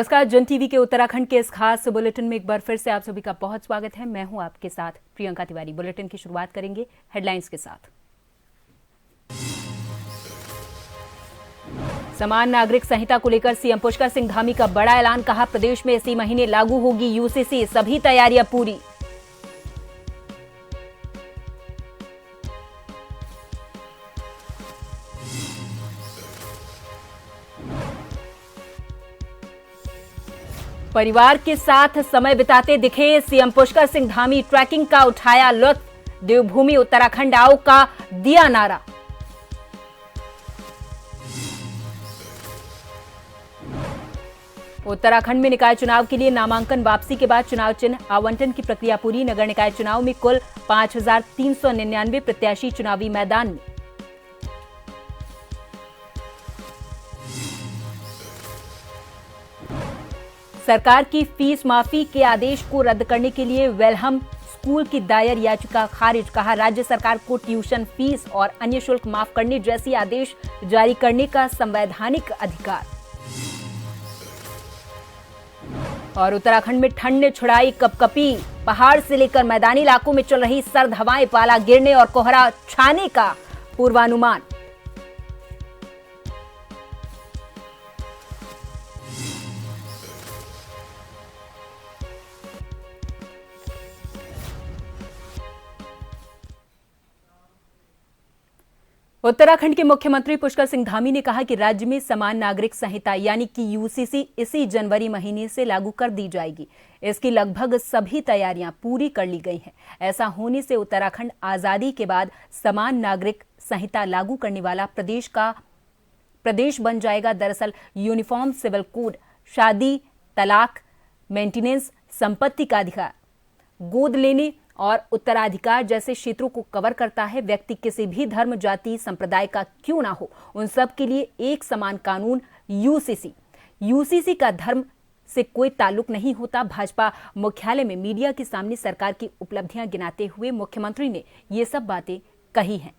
नमस्कार। जन टीवी के उत्तराखंड के इस खास बुलेटिन में एक बार फिर से आप सभी का बहुत स्वागत है। मैं हूं आपके साथ प्रियंका तिवारी। बुलेटिन की शुरुआत करेंगे हेडलाइंस के साथ। समान नागरिक संहिता को लेकर सीएम पुष्कर सिंह धामी का बड़ा ऐलान। कहा, प्रदेश में इसी महीने लागू होगी यूसीसी, सभी तैयारियां पूरी। परिवार के साथ समय बिताते दिखे सीएम पुष्कर सिंह धामी। ट्रैकिंग का उठाया लुत्फ। देवभूमि उत्तराखंड आओ का दिया नारा। उत्तराखंड में निकाय चुनाव के लिए नामांकन वापसी के बाद चुनाव चिन्ह आवंटन की प्रक्रिया पूरी। नगर निकाय चुनाव में कुल 5,399 प्रत्याशी चुनावी मैदान में। सरकार की फीस माफी के आदेश को रद्द करने के लिए वेलहम स्कूल की दायर याचिका खारिज। कहा, राज्य सरकार को ट्यूशन फीस और अन्य शुल्क माफ करने जैसी आदेश जारी करने का संवैधानिक अधिकार। और उत्तराखंड में ठंड ने छुड़ाई कपकपी। पहाड़ से लेकर मैदानी इलाकों में चल रही सर्द हवाएं, पाला गिरने और कोहरा छाने का पूर्वानुमान। उत्तराखंड के मुख्यमंत्री पुष्कर सिंह धामी ने कहा कि राज्य में समान नागरिक संहिता यानी कि यूसीसी इसी जनवरी महीने से लागू कर दी जाएगी। इसकी लगभग सभी तैयारियां पूरी कर ली गई हैं। ऐसा होने से उत्तराखंड आजादी के बाद समान नागरिक संहिता लागू करने वाला प्रदेश बन जाएगा। दरअसल यूनिफॉर्म सिविल कोड शादी, तलाक, मेंटेनेंस, संपत्ति का अधिकार, गोद लेने और उत्तराधिकार जैसे क्षेत्रों को कवर करता है। व्यक्ति किसी भी धर्म, जाति, संप्रदाय का क्यों ना हो, उन सब के लिए एक समान कानून यूसीसी का धर्म से कोई ताल्लुक नहीं होता। भाजपा मुख्यालय में मीडिया के सामने सरकार की उपलब्धियां गिनाते हुए मुख्यमंत्री ने ये सब बातें कही हैं।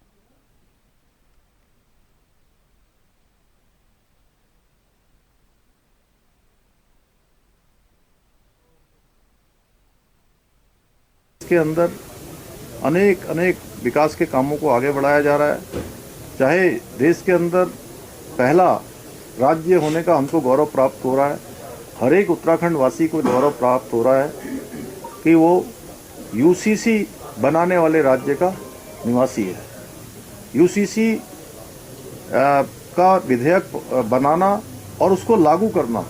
के अंदर अनेक विकास के कामों को आगे बढ़ाया जा रहा है। चाहे देश के अंदर पहला राज्य होने का हमको गौरव प्राप्त हो रहा है। हर एक उत्तराखंड वासी को गौरव प्राप्त हो रहा है कि वो यूसीसी बनाने वाले राज्य का निवासी है। यूसीसी का विधेयक बनाना और उसको लागू करना,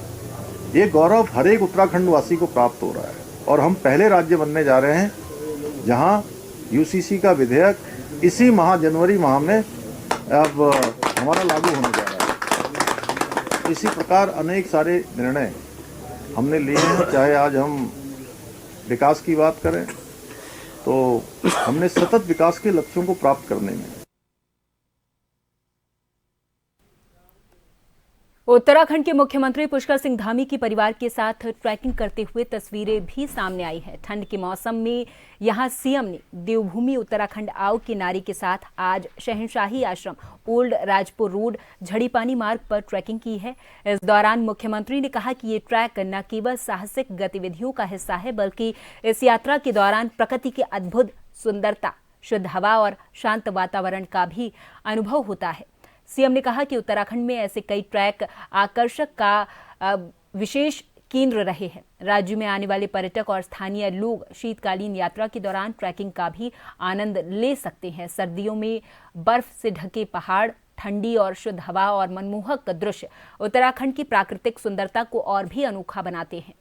ये गौरव हर एक उत्तराखंड वासी को प्राप्त हो रहा है। और हम पहले राज्य बनने जा रहे हैं जहां यूसीसी का विधेयक इसी जनवरी माह में अब हमारा लागू होने जा रहा है। इसी प्रकार अनेक सारे निर्णय हमने लिए हैं। चाहे आज हम विकास की बात करें तो हमने सतत विकास के लक्ष्यों को प्राप्त करने में उत्तराखंड के मुख्यमंत्री पुष्कर सिंह धामी की परिवार के साथ ट्रैकिंग करते हुए तस्वीरें भी सामने आई है। ठंड के मौसम में यहां सीएम ने देवभूमि उत्तराखंड आओ के नारे के साथ आज शहंशाही आश्रम, ओल्ड राजपुर रोड, झड़ीपानी मार्ग पर ट्रैकिंग की है। इस दौरान मुख्यमंत्री ने कहा कि ये ट्रैक न केवल साहसिक गतिविधियों का हिस्सा है, बल्कि इस यात्रा के दौरान प्रकृति की अद्भुत सुंदरता, शुद्ध हवा और शांत वातावरण का भी अनुभव होता है। सीएम ने कहा कि उत्तराखंड में ऐसे कई ट्रैक आकर्षक का विशेष केंद्र रहे हैं। राज्य में आने वाले पर्यटक और स्थानीय लोग शीतकालीन यात्रा के दौरान ट्रैकिंग का भी आनंद ले सकते हैं। सर्दियों में बर्फ से ढके पहाड़, ठंडी और शुद्ध हवा और मनमोहक दृश्य उत्तराखंड की प्राकृतिक सुंदरता को और भी अनोखा बनाते हैं।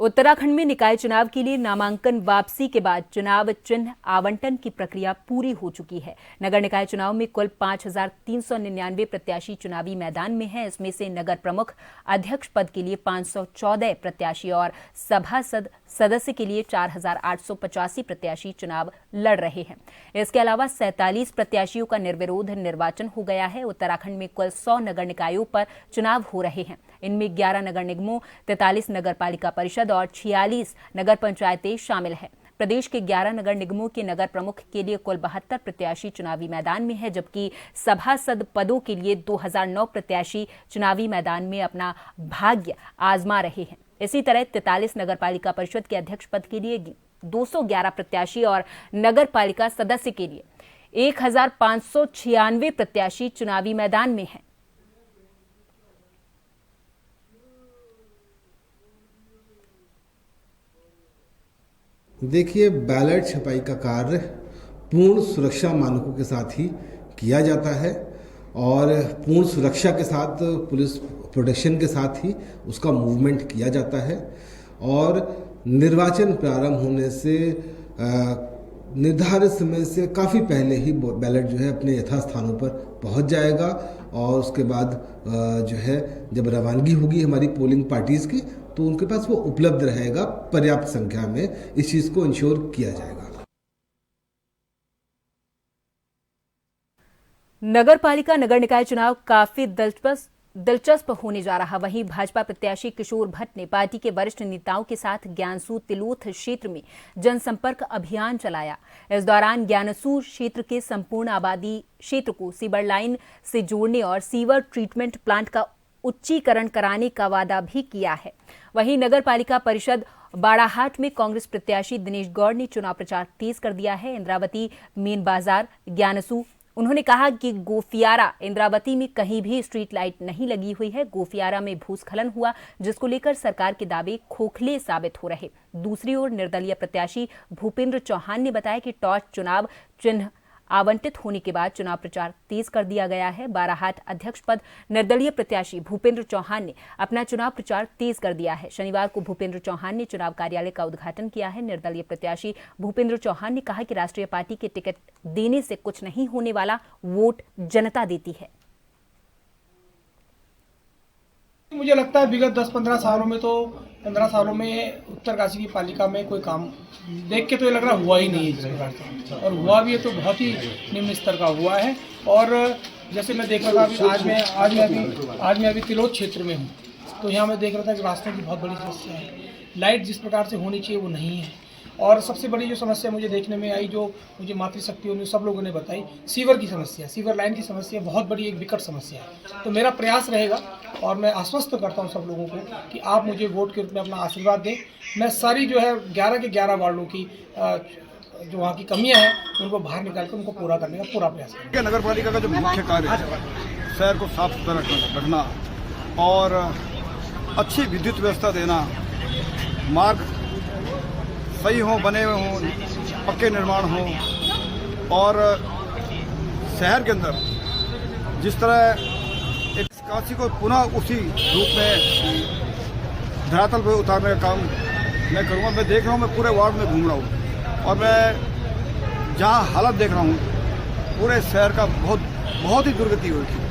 उत्तराखंड में निकाय चुनाव के लिए नामांकन वापसी के बाद चुनाव चिन्ह आवंटन की प्रक्रिया पूरी हो चुकी है। नगर निकाय चुनाव में कुल 5,399 प्रत्याशी चुनावी मैदान में हैं। इसमें से नगर प्रमुख, अध्यक्ष पद के लिए 514 प्रत्याशी और सभासद सदस्य के लिए 4,885 प्रत्याशी चुनाव लड़ रहे हैं। इसके अलावा 47 प्रत्याशियों का निर्विरोध निर्वाचन हो गया है। उत्तराखंड में कुल 100 नगर निकायों पर चुनाव हो रहे हैं। इनमें 11 नगर निगमों, 43 नगर पालिका परिषद और 46 नगर पंचायतें शामिल हैं। प्रदेश के 11 नगर निगमों के नगर प्रमुख के लिए कुल 72 प्रत्याशी चुनावी मैदान में है, जबकि सभासद पदों के लिए 2009 प्रत्याशी चुनावी मैदान में अपना भाग्य आजमा रहे हैं। इसी तरह 43 नगर पालिका परिषद के अध्यक्ष पद के लिए 211 प्रत्याशी और नगर पालिका सदस्य के लिए 1596 प्रत्याशी चुनावी मैदान में हैं। देखिए, बैलेट छपाई का कार्य पूर्ण सुरक्षा मानकों के साथ ही किया जाता है और पूर्ण सुरक्षा के साथ पुलिस प्रोटेक्शन के साथ ही उसका मूवमेंट किया जाता है और निर्वाचन प्रारंभ होने से निर्धारित समय से काफ़ी पहले ही बैलेट जो है अपने यथास्थानों पर पहुंच जाएगा और उसके बाद जो है जब रवानगी होगी हमारी पोलिंग पार्टीज़ की तो उनके पास वो उपलब्ध रहेगा। पर्याप्त संख्या में इस चीज़ को इंश्योर किया जाएगा। नगर पालिका नगर निकाय चुनाव काफी दिलचस्प होने जा रहा। वहीं भाजपा प्रत्याशी किशोर भट्ट ने पार्टी के वरिष्ठ नेताओं के साथ ज्ञानसू तिलोथ क्षेत्र में जनसंपर्क अभियान चलाया। इस दौरान ज्ञानसू क्षेत्र के संपूर्ण आबादी क्षेत्र को सीवर लाइन से जोड़ने और सीवर ट्रीटमेंट प्लांट का उच्चीकरण कराने का वादा भी किया है। वहीं नगर पालिका परिषद बाड़ाहाट में कांग्रेस प्रत्याशी दिनेश गौड़ ने चुनाव प्रचार तेज कर दिया है। इंद्रावती, मेन बाजार, ज्ञानसू। उन्होंने कहा कि गोफियारा इंद्रावती में कहीं भी स्ट्रीट लाइट नहीं लगी हुई है। गोफियारा में भूस्खलन हुआ, जिसको लेकर सरकार के दावे खोखले साबित हो रहे। दूसरी ओर निर्दलीय प्रत्याशी भूपेंद्र चौहान ने बताया कि टॉर्च चुनाव चिन्ह आवंटित होने के बाद चुनाव प्रचार तेज कर दिया गया है। बाराहाट अध्यक्ष पद निर्दलीय प्रत्याशी भूपेंद्र चौहान ने अपना चुनाव प्रचार तेज कर दिया है। शनिवार को भूपेंद्र चौहान ने चुनाव कार्यालय का उद्घाटन किया है। निर्दलीय प्रत्याशी भूपेंद्र चौहान ने कहा कि राष्ट्रीय पार्टी के टिकट देने से कुछ नहीं होने वाला, वोट जनता देती है। मुझे लगता है विगत 10-15 सालों में 15 सालों में उत्तरकाशी की पालिका में कोई काम देख के तो ये लग रहा हुआ ही नहीं है जिस प्रकार से, और हुआ भी है तो बहुत ही निम्न स्तर का हुआ है। और जैसे मैं देख रहा था आज मैं अभी तिलोथ क्षेत्र में हूँ, तो यहाँ मैं देख रहा था कि रास्तों की बहुत बड़ी समस्या है। लाइट जिस प्रकार से होनी चाहिए वो नहीं है। और सबसे बड़ी जो समस्या मुझे देखने में आई, जो मुझे मातृशक्तियों ने सब लोगों ने बताई, सीवर की समस्या, सीवर लाइन की समस्या बहुत बड़ी एक विकट समस्या है। तो मेरा प्रयास रहेगा और मैं आश्वस्त करता हूं सब लोगों को कि आप मुझे वोट के रूप में अपना आशीर्वाद दें। मैं सारी जो है 11 के 11 वार्डों की जो वहाँ की कमियां हैं उनको बाहर निकाल कर उनको पूरा करने का पूरा प्रयास करेंगे। नगर पालिका का जो मुख्य कार्य है शहर को साफ सुथरा रखना और अच्छी विद्युत व्यवस्था देना, मार्ग सही हो, बने हुए हों, पक्के निर्माण हो, और शहर के अंदर जिस तरह एक काशी को पुनः उसी रूप में धरातल पर उतारने का काम मैं करूँगा। मैं देख रहा हूँ, मैं पूरे वार्ड में घूम रहा हूँ और मैं जहाँ हालत देख रहा हूँ पूरे शहर का बहुत ही दुर्गति हुई थी।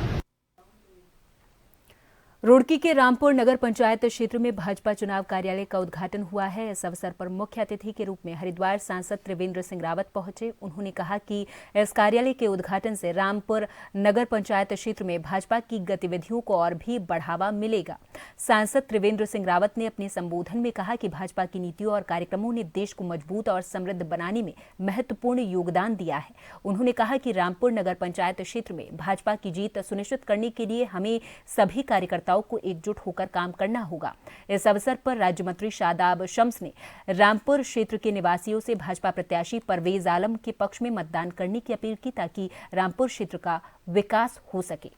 रुड़की के रामपुर नगर पंचायत क्षेत्र में भाजपा चुनाव कार्यालय का उद्घाटन हुआ है। इस अवसर पर मुख्य अतिथि के रूप में हरिद्वार सांसद त्रिवेंद्र सिंह रावत पहुंचे। उन्होंने कहा कि इस कार्यालय के उद्घाटन से रामपुर नगर पंचायत क्षेत्र में भाजपा की गतिविधियों को और भी बढ़ावा मिलेगा। सांसद त्रिवेंद्र सिंह रावत ने अपने संबोधन में कहा कि भाजपा की नीतियों और कार्यक्रमों ने देश को मजबूत और समृद्ध बनाने में महत्वपूर्ण योगदान दिया है। उन्होंने कहा कि रामपुर नगर पंचायत क्षेत्र में भाजपा की जीत सुनिश्चित करने के लिए हमें सभी कार्यकर्ताओं को एकजुट होकर काम करना होगा। इस अवसर पर राज्य मंत्री शादाब शम्स ने रामपुर क्षेत्र के निवासियों से भाजपा प्रत्याशी परवेज आलम के पक्ष में मतदान करने की अपील की ताकि रामपुर क्षेत्र का विकास हो सके।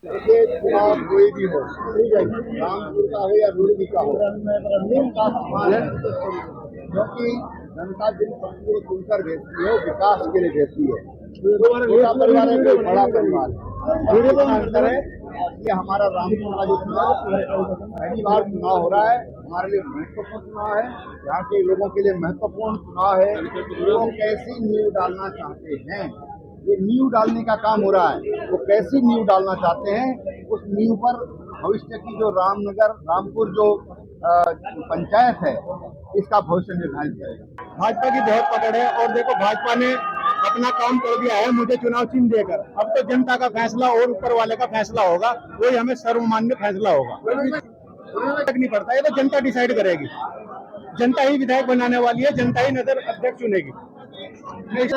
चुनाव कोई भी हो, रामपुर का हो या रुड़की का हो, क्योंकि जनता जिन पक्षों को चुनकर भेजती है वो विकास के लिए भेजती है। छोटा परिवार है, कोई बड़ा परिवार अंतर है। ये हमारा रामपुर का जो चुनाव पहली बार चुनाव हो रहा है, हमारे लिए महत्वपूर्ण चुनाव है, यहाँ के लोगों के लिए महत्वपूर्ण चुनाव है। लोग कैसी नींव डालना चाहते हैं, ये नींव डालने का काम हो रहा है। वो कैसी नींव डालना चाहते हैं, उस नींव पर भविष्य की जो रामपुर जो पंचायत है, इसका भविष्य निर्धारित करेगा। भाजपा की बहुत पकड़ है और देखो भाजपा ने अपना काम कर दिया है मुझे चुनाव चिन्ह देकर। अब तो जनता का फैसला और ऊपर वाले का फैसला होगा, वही हमें सर्वमान्य फैसला होगा। फर्क नहीं पड़ता, ये तो जनता डिसाइड करेगी। जनता ही विधायक बनाने वाली है, जनता ही नगर अध्यक्ष चुनेगी। कोई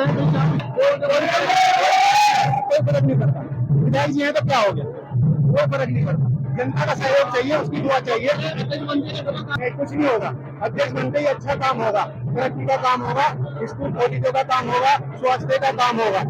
फर्क नहीं पड़ता, विधायक जी हैं तो क्या हो गया, कोई फर्क नहीं पड़ता। जनता का सहयोग चाहिए, उसकी दुआ चाहिए, नहीं कुछ नहीं होगा। अध्यक्ष बनते ही अच्छा काम होगा, तरक्की का काम होगा, स्कूल कॉलेजों का काम होगा, स्वास्थ्य का काम होगा।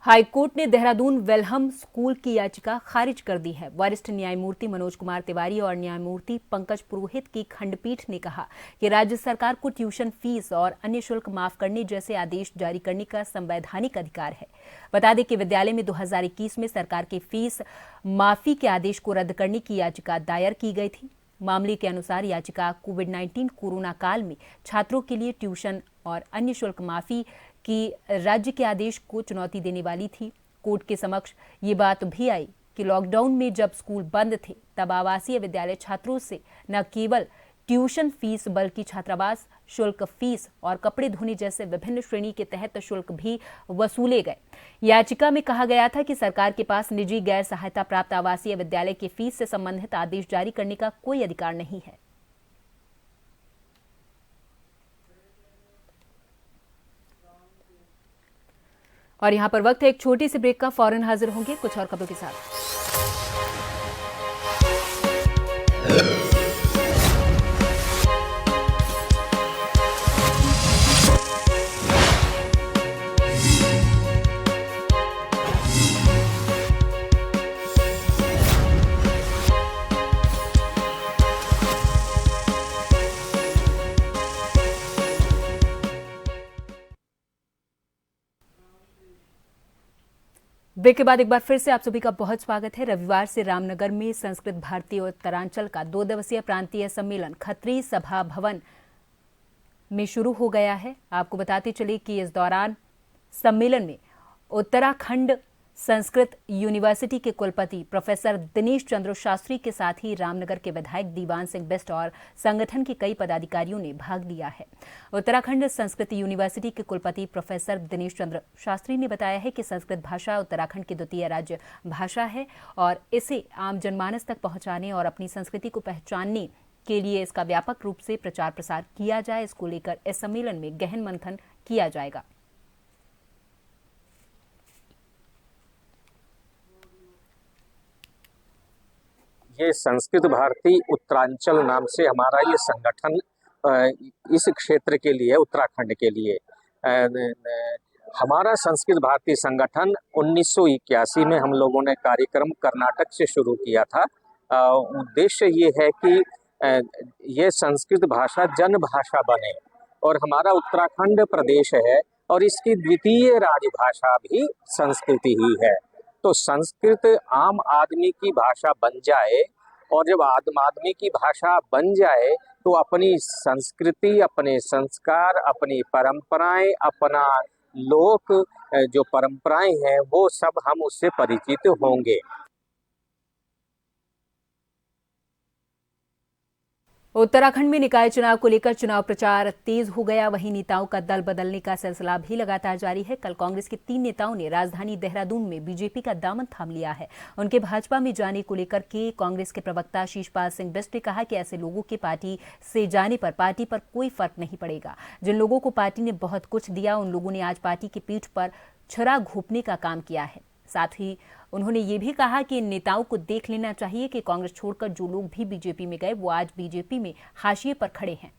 हाईकोर्ट ने देहरादून वेलहम स्कूल की याचिका खारिज कर दी है। वरिष्ठ न्यायमूर्ति मनोज कुमार तिवारी और न्यायमूर्ति पंकज पुरोहित की खंडपीठ ने कहा कि राज्य सरकार को ट्यूशन फीस और अन्य शुल्क माफ करने जैसे आदेश जारी करने का संवैधानिक अधिकार है। बता दें कि विद्यालय में 2021 में सरकार के फीस माफी के आदेश को रद्द करने की याचिका दायर की गई थी। मामले के अनुसार याचिका कोविड-19 कोरोना काल में छात्रों के लिए ट्यूशन और अन्य शुल्क माफी की राज्य के आदेश को चुनौती देने वाली थी। कोर्ट के समक्ष ये बात भी आई कि लॉकडाउन में जब स्कूल बंद थे तब आवासीय विद्यालय छात्रों से न केवल ट्यूशन फीस बल्कि छात्रावास शुल्क, फीस और कपड़े धोने जैसे विभिन्न श्रेणी के तहत शुल्क भी वसूले गए। याचिका में कहा गया था कि सरकार के पास निजी गैर सहायता प्राप्त आवासीय विद्यालय के फीस से संबंधित आदेश जारी करने का कोई अधिकार नहीं है। और यहाँ पर वक्त है एक छोटी सी ब्रेक का, फौरन हाजिर होंगे कुछ और खबरों के साथ। ब्रेक के बाद एक बार फिर से आप सभी का बहुत स्वागत है। रविवार से रामनगर में संस्कृत भारती और उत्तरांचल का 2 दिवसीय प्रांतीय सम्मेलन खत्री सभा भवन में शुरू हो गया है। आपको बताते चले कि इस दौरान सम्मेलन में उत्तराखंड संस्कृत यूनिवर्सिटी के कुलपति प्रोफेसर दिनेश चंद्र शास्त्री के साथ ही रामनगर के विधायक दीवान सिंह बिष्ट और संगठन के कई पदाधिकारियों ने भाग लिया है। उत्तराखंड संस्कृत यूनिवर्सिटी के कुलपति प्रोफेसर दिनेश चंद्र शास्त्री ने बताया है कि संस्कृत भाषा उत्तराखंड की द्वितीय राज्य भाषा है और इसे आम जनमानस तक पहुंचाने और अपनी संस्कृति को पहचानने के लिए इसका व्यापक रूप से प्रचार प्रसार किया जाए। इसको लेकर इस सम्मेलन में गहन मंथन किया जाएगा। ये संस्कृत भारती उत्तरांचल नाम से हमारा ये संगठन इस क्षेत्र के लिए, उत्तराखंड के लिए, हमारा संस्कृत भारती संगठन 1981 में हम लोगों ने कार्यक्रम कर्नाटक से शुरू किया था। उद्देश्य ये है कि ये संस्कृत भाषा जन भाषा बने और हमारा उत्तराखंड प्रदेश है और इसकी द्वितीय राजभाषा भी संस्कृति ही है। तो संस्कृत आम आदमी की भाषा बन जाए और जब आम आदमी की भाषा बन जाए तो अपनी संस्कृति, अपने संस्कार, अपनी परंपराएं, अपना लोक जो परंपराएं हैं वो सब हम उससे परिचित होंगे। उत्तराखंड में निकाय चुनाव को लेकर चुनाव प्रचार तेज हो गया। वहीं नेताओं का दल बदलने का सिलसिला भी लगातार जारी है। कल कांग्रेस के 3 नेताओं ने राजधानी देहरादून में बीजेपी का दामन थाम लिया है। उनके भाजपा में जाने को लेकर के कांग्रेस के प्रवक्ता शीशपाल सिंह बिष्ट ने कहा कि ऐसे लोगों के पार्टी से जाने पर पार्टी पर कोई फर्क नहीं पड़ेगा। जिन लोगों को पार्टी ने बहुत कुछ दिया उन लोगों ने आज पार्टी की पीठ पर छुरा घोंपने का काम किया है। साथ ही उन्होंने ये भी कहा कि इन नेताओं को देख लेना चाहिए कि कांग्रेस छोड़कर जो लोग भी बीजेपी में गए वो आज बीजेपी में हाशिए पर खड़े हैं।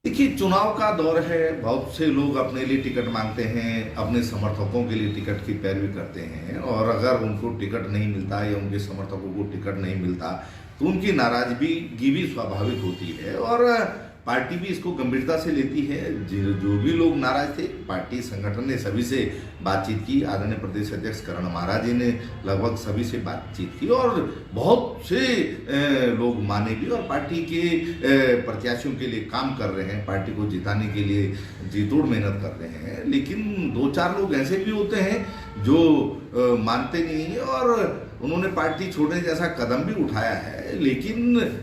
देखिए, चुनाव का दौर है, बहुत से लोग अपने लिए टिकट मांगते हैं, अपने समर्थकों के लिए टिकट की पैरवी करते हैं और अगर उनको टिकट नहीं मिलता या उनके समर्थकों को टिकट नहीं मिलता तो उनकी नाराजगी भी स्वाभाविक होती है और पार्टी भी इसको गंभीरता से लेती है। जो भी लोग नाराज थे, पार्टी संगठन ने सभी से बातचीत की। आदरणीय प्रदेश अध्यक्ष करण महाराज जी ने लगभग सभी से बातचीत की और बहुत से लोग माने भी और पार्टी के प्रत्याशियों के लिए काम कर रहे हैं, पार्टी को जिताने के लिए जी तोड़ मेहनत कर रहे हैं। लेकिन 2-4 लोग ऐसे भी होते हैं जो मानते नहीं है और उन्होंने पार्टी छोड़ने जैसा कदम भी उठाया है, लेकिन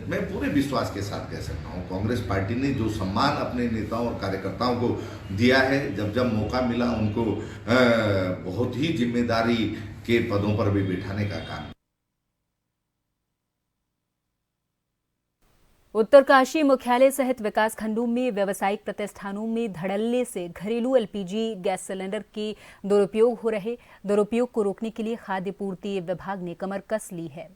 मैं पूरे विश्वास के साथ कह सकता हूँ कांग्रेस पार्टी ने जो सम्मान अपने नेताओं और कार्यकर्ताओं को दिया है, जब जब मौका मिला उनको बहुत ही जिम्मेदारी के पदों पर भी बिठाने का काम। उत्तरकाशी मुख्यालय सहित विकास खंडों में व्यावसायिक प्रतिष्ठानों में धड़ल्ले से घरेलू एलपीजी गैस सिलेंडर के दुरुपयोग को रोकने के लिए खाद्य पूर्ति विभाग ने कमर कस ली है।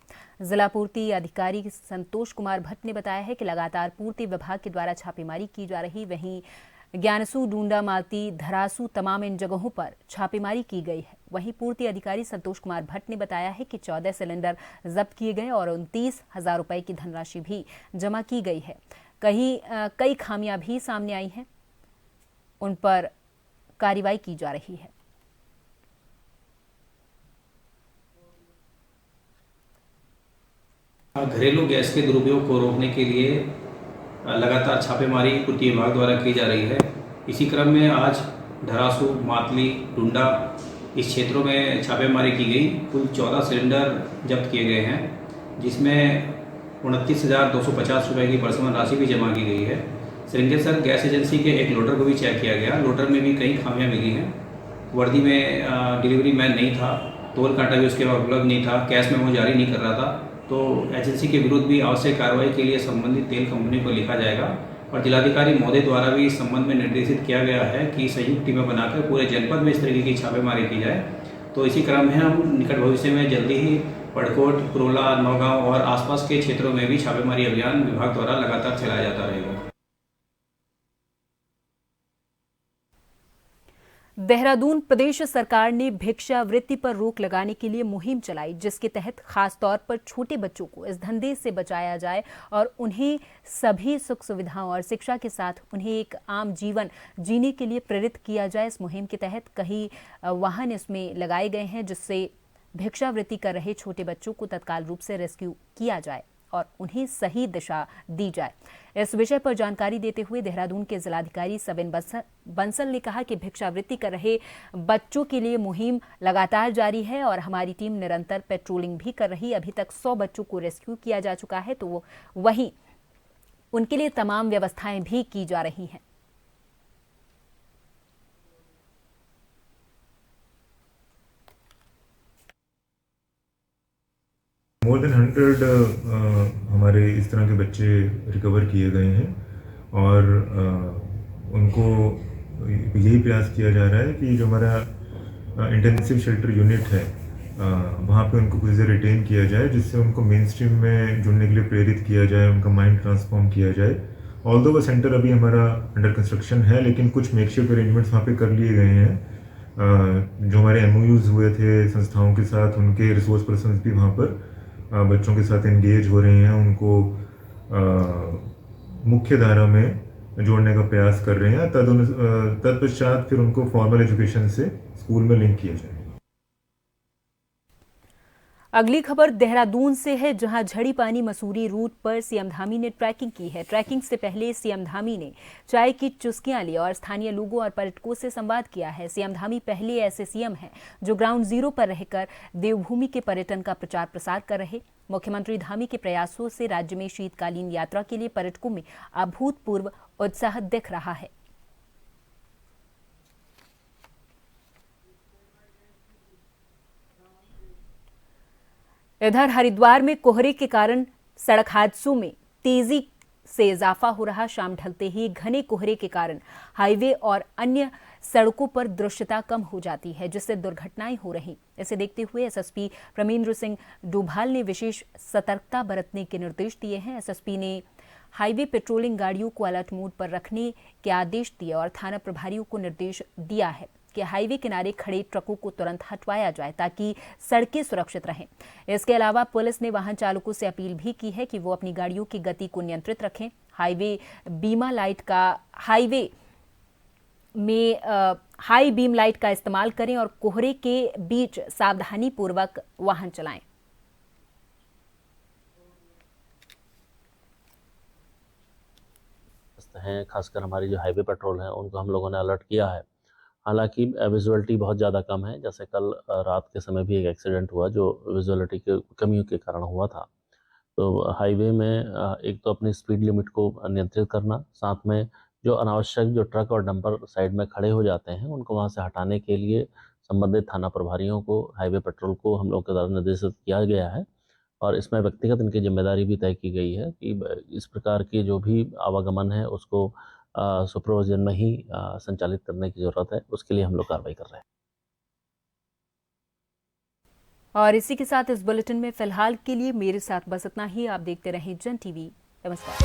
जिला पूर्ति अधिकारी संतोष कुमार भट्ट ने बताया है कि लगातार पूर्ति विभाग के द्वारा छापेमारी की जा रही, वहीं ज्ञानसू, डूंडा, मालती, धरासू तमाम इन जगहों पर छापेमारी की गई है। वहीं पूर्ति अधिकारी संतोष कुमार भट्ट ने बताया है कि 14 सिलेंडर जब्त किए गए और 29,000 रुपए की धनराशि भी जमा की गई है। कई खामियां भी सामने आई हैं, उन पर कार्रवाई की जा रही है। घरेलू गैस के दुरुपयोग को रोकने के लिए लगातार छापेमारी पूर्ति विभाग द्वारा की जा रही है। इसी क्रम में आज धरासू, मातली, डुंडा इस क्षेत्रों में छापेमारी की गई। कुल 14 सिलेंडर जब्त किए गए हैं, जिसमें 29,250 रुपये की पर्सनल राशि भी जमा की गई है। श्रृंगेश्वर गैस एजेंसी के एक लोडर को भी चेक किया गया। लोडर में भी कई खामियां मिली हैं। वर्दी में डिलीवरी मैन नहीं था, तोल कांटा भी उसके बाद उपलब्ध नहीं था, कैश में वो जारी नहीं कर रहा था। तो एजेंसी के विरुद्ध भी आवश्यक कार्रवाई के लिए संबंधित तेल कंपनी को लिखा जाएगा और जिलाधिकारी महोदय द्वारा भी इस संबंध में निर्देशित किया गया है कि संयुक्त टीमें बनाकर पूरे जनपद में इस तरीके की छापेमारी की जाए। तो इसी क्रम में हम निकट भविष्य में जल्दी ही पड़कोट, कुरोला, नौगांव और आसपास के क्षेत्रों में भी छापेमारी अभियान विभाग द्वारा लगातार चलाया जाता रहेगा। देहरादून प्रदेश सरकार ने भिक्षावृत्ति पर रोक लगाने के लिए मुहिम चलाई, जिसके तहत खास तौर पर छोटे बच्चों को इस धंधे से बचाया जाए और उन्हें सभी सुख सुविधाओं और शिक्षा के साथ उन्हें एक आम जीवन जीने के लिए प्रेरित किया जाए। इस मुहिम के तहत कई वाहन इसमें लगाए गए हैं, जिससे भिक्षावृत्ति कर रहे छोटे बच्चों को तत्काल रूप से रेस्क्यू किया जाए और उन्हें सही दिशा दी जाए। इस विषय पर जानकारी देते हुए देहरादून के जिलाधिकारी सविन बंसल ने कहा कि भिक्षावृत्ति कर रहे बच्चों के लिए मुहिम लगातार जारी है और हमारी टीम निरंतर पेट्रोलिंग भी कर रही है। अभी तक 100 बच्चों को रेस्क्यू किया जा चुका है, तो वहीं उनके लिए तमाम व्यवस्थाएं भी की जा रही हैं। मोर देन 100 हमारे इस तरह के बच्चे रिकवर किए गए हैं और उनको यही प्रयास किया जा रहा है कि जो हमारा इंटेंसिव शेल्टर यूनिट है वहाँ पे उनको कुछ देर रिटेन किया जाए, जिससे उनको मेन स्ट्रीम में जुड़ने के लिए प्रेरित किया जाए, उनका माइंड ट्रांसफॉर्म किया जाए। ऑल्दो वो सेंटर अभी हमारा अंडर कंस्ट्रक्शन है, लेकिन कुछ मेकशिफ्ट अरेंजमेंट्स वहाँ पे कर लिए गए हैं। जो हमारे MOUs हुए थे संस्थाओं के साथ, उनके रिसोर्स पर्सन्स भी वहाँ पर बच्चों के साथ एंगेज हो रहे हैं, उनको मुख्य धारा में जोड़ने का प्रयास कर रहे हैं। तत्पश्चात फिर उनको फॉर्मल एजुकेशन से स्कूल में लिंक किया जाए। अगली खबर देहरादून से है, जहां झड़ी पानी मसूरी रूट पर सीएम धामी ने ट्रैकिंग की है। ट्रैकिंग से पहले सीएम धामी ने चाय की चुस्कियां ली और स्थानीय लोगों और पर्यटकों से संवाद किया है। सीएम धामी पहले ऐसे सीएम हैं जो ग्राउंड जीरो पर रहकर देवभूमि के पर्यटन का प्रचार प्रसार कर रहे। मुख्यमंत्री धामी के प्रयासों से राज्य में शीतकालीन यात्रा के लिए पर्यटकों में अभूतपूर्व उत्साह दिख रहा है। इधर हरिद्वार में कोहरे के कारण सड़क हादसों में तेजी से इजाफा हो रहा। शाम ढलते ही घने कोहरे के कारण हाईवे और अन्य सड़कों पर दृश्यता कम हो जाती है, जिससे दुर्घटनाएं हो रही। इसे देखते हुए SSP प्रमेंद्र सिंह डोभाल ने विशेष सतर्कता बरतने के निर्देश दिए हैं। SSP ने हाईवे पेट्रोलिंग गाड़ियों को अलर्ट मोड पर रखने के आदेश दिए और थाना प्रभारियों को निर्देश दिया है कि हाईवे किनारे खड़े ट्रकों को तुरंत हटवाया जाए ताकि सड़कें सुरक्षित रहें। इसके अलावा पुलिस ने वाहन चालकों से अपील भी की है कि वो अपनी गाड़ियों की गति को नियंत्रित रखें। हाई बीम लाइट का इस्तेमाल करें और कोहरे के बीच सावधानी पूर्वक वाहन चलाएं। हैं खासकर हमारी जो हाईवे पेट्रोल है उनको हम लोगों ने अलर्ट किया है। हालांकि विजुअलिटी बहुत ज़्यादा कम है। जैसे कल रात के समय भी एक एक्सीडेंट हुआ जो विजुअलिटी के कमियों के कारण हुआ था। तो हाईवे में एक तो अपनी स्पीड लिमिट को नियंत्रित करना, साथ में जो अनावश्यक जो ट्रक और डंपर साइड में खड़े हो जाते हैं उनको वहाँ से हटाने के लिए संबंधित थाना प्रभारियों को, हाईवे पेट्रोल को हम लोग के द्वारा निर्देशित किया गया है और इसमें व्यक्तिगत इनकी जिम्मेदारी भी तय की गई है कि इस प्रकार के जो भी आवागमन है उसको सुपरविजन में ही संचालित करने की ज़रूरत है। उसके लिए हम लोग कार्रवाई कर रहे हैं। और इसी के साथ इस बुलेटिन में फिलहाल के लिए मेरे साथ बस इतना ही। आप देखते रहें जन टीवी। नमस्कार।